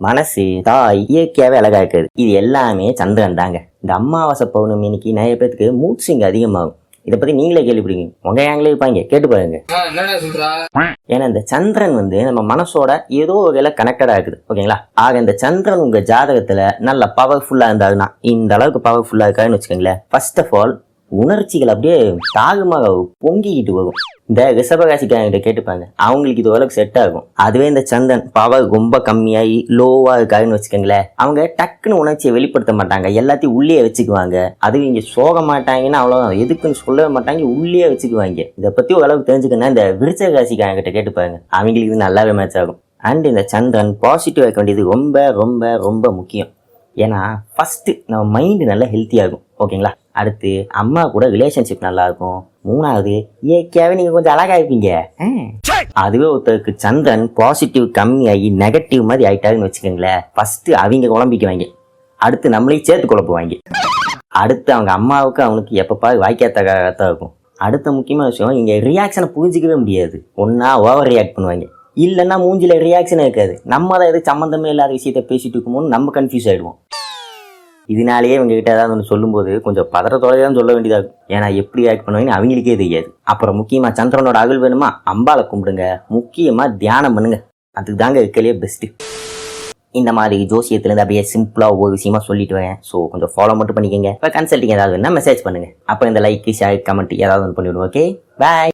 மனசு, தாய் இயற்கையாவே அழகா இருக்குது. இது எல்லாமே சந்திரன் தாங்க. இந்த அமாவாசை பௌர்ணமி இன்னைக்கு நிறைய பேருக்கு மூட் ஸ்விங் அதிகமாகும். இதை பத்தி நீங்களே கேள்விப்படுங்க. உங்க ஏங்களே இருப்பாங்க, கேட்டு பாருங்க. ஏன்னா இந்த சந்திரன் நம்ம மனசோட ஏதோ வகையில கனெக்டடா இருக்குது. ஓகேங்களா? ஆக இந்த சந்திரன் உங்க ஜாதகத்துல நல்ல பவர்ஃபுல்லா இருந்தாருன்னா, இந்த அளவுக்கு பவர்ஃபுல்லா இருக்காருன்னு வச்சுக்கோங்களேன். ஃபர்ஸ்ட் ஆஃப் ஆல் உணர்ச்சிகள் அப்படியே தாகமாக பொங்கிக்கிட்டு வரும். இந்த ரிஷபராசிக்காரங்கிட்ட கேட்டுப்பாங்க, அவங்களுக்கு இது ஓரளவுக்கு செட் ஆகும். அதுவே இந்த சந்திரன் பவர் ரொம்ப கம்மியாகி லோவா இருக்காருன்னு வச்சுக்கோங்களேன், அவங்க டக்குன்னு உணர்ச்சியை வெளிப்படுத்த மாட்டாங்க, எல்லாத்தையும் உள்ளே வச்சுக்குவாங்க. அதுவும் இங்க சோக மாட்டாங்கன்னா அவ்வளவுதான், எதுக்குன்னு சொல்லவே மாட்டாங்க, உள்ளே வச்சுக்குவாங்க. இதை பத்தி ஓரளவுக்கு தெரிஞ்சுக்கணும்னா இந்த விருச்சிக ராசிக்காரங்கிட்ட கேட்டுப்பாங்க, அவங்களுக்கு இது நல்லாவே மேட்ச் ஆகும். அண்ட் இந்த சந்திரன் பாசிட்டிவ் இருக்க வேண்டியது ரொம்ப ரொம்ப ரொம்ப முக்கியம். ஏன்னா ஃபர்ஸ்ட் நம்ம மைண்டு நல்லா ஹெல்த்தியாகும். ஓகேங்களா? அடுத்து அம்மா கூட ரிலேஷன்ஷிப் நல்லா இருக்கும். மூணாவது இயற்கையாவே நீங்க கொஞ்சம் அழகா இருப்பீங்க. அதுவே ஒருத்தருக்கு சந்திரன் பாசிட்டிவ் கம்மியாகி நெகட்டிவ் மாதிரி ஆயிட்டாருன்னு வச்சுக்கோங்களேன், ஃபர்ஸ்ட் அவங்க குழம்பிக்குவாங்க, அடுத்து நம்மளையும் சேர்த்து குழப்புவாங்க. அடுத்து அவங்க அம்மாவுக்கு அவனுக்கு எப்பப்பாரு வாய்க்காத்தான் இருக்கும். அடுத்த முக்கியமான விஷயம், இங்க ரியாக்ஷனை புரிஞ்சிக்கவே முடியாது. ஒன்னா ஓவர் ரியாக்ட் பண்ணுவாங்க, இல்லைன்னா மூஞ்சில ரியாக்ஷன் இருக்காது. நம்ம தான் எது சம்மந்தமே இல்லாத விஷயத்த பேசிட்டு இருக்கும்போது நம்ம கன்ஃபியூஸ் ஆயிடுவோம். இதனாலேயே இவங்க கிட்ட ஏதாவது ஒன்று சொல்லும்போது கொஞ்சம் பதறத்தோட தான் சொல்ல வேண்டியதாகும். ஏன்னா எப்படி ஆக்ட் பண்ணுவாங்கன்னு அவங்களுக்கே தெரியாது. அப்புறம் முக்கியமா சந்திரனோட அகல் வேணுமா, அம்பாலை கும்பிடுங்க. முக்கியமா தியானம் பண்ணுங்க, அதுக்கு தாங்க இருக்கலையே பெஸ்ட். இந்த மாதிரி ஜோசியத்துலேருந்து அப்படியே சிம்பிளா ஒவ்வொரு விஷயமா சொல்லிட்டு வரேன். ஸோ கொஞ்சம் ஃபாலோ மட்டும் பண்ணிக்கோங்க. இப்போ கன்சல்டிங் ஏதாவது வேணா மெசேஜ் பண்ணுங்க. அப்போ இந்த லைக் ஷேர் கமெண்ட் ஏதாவது ஒன்று பண்ணிவிடுவோம். ஓகே, பாய்.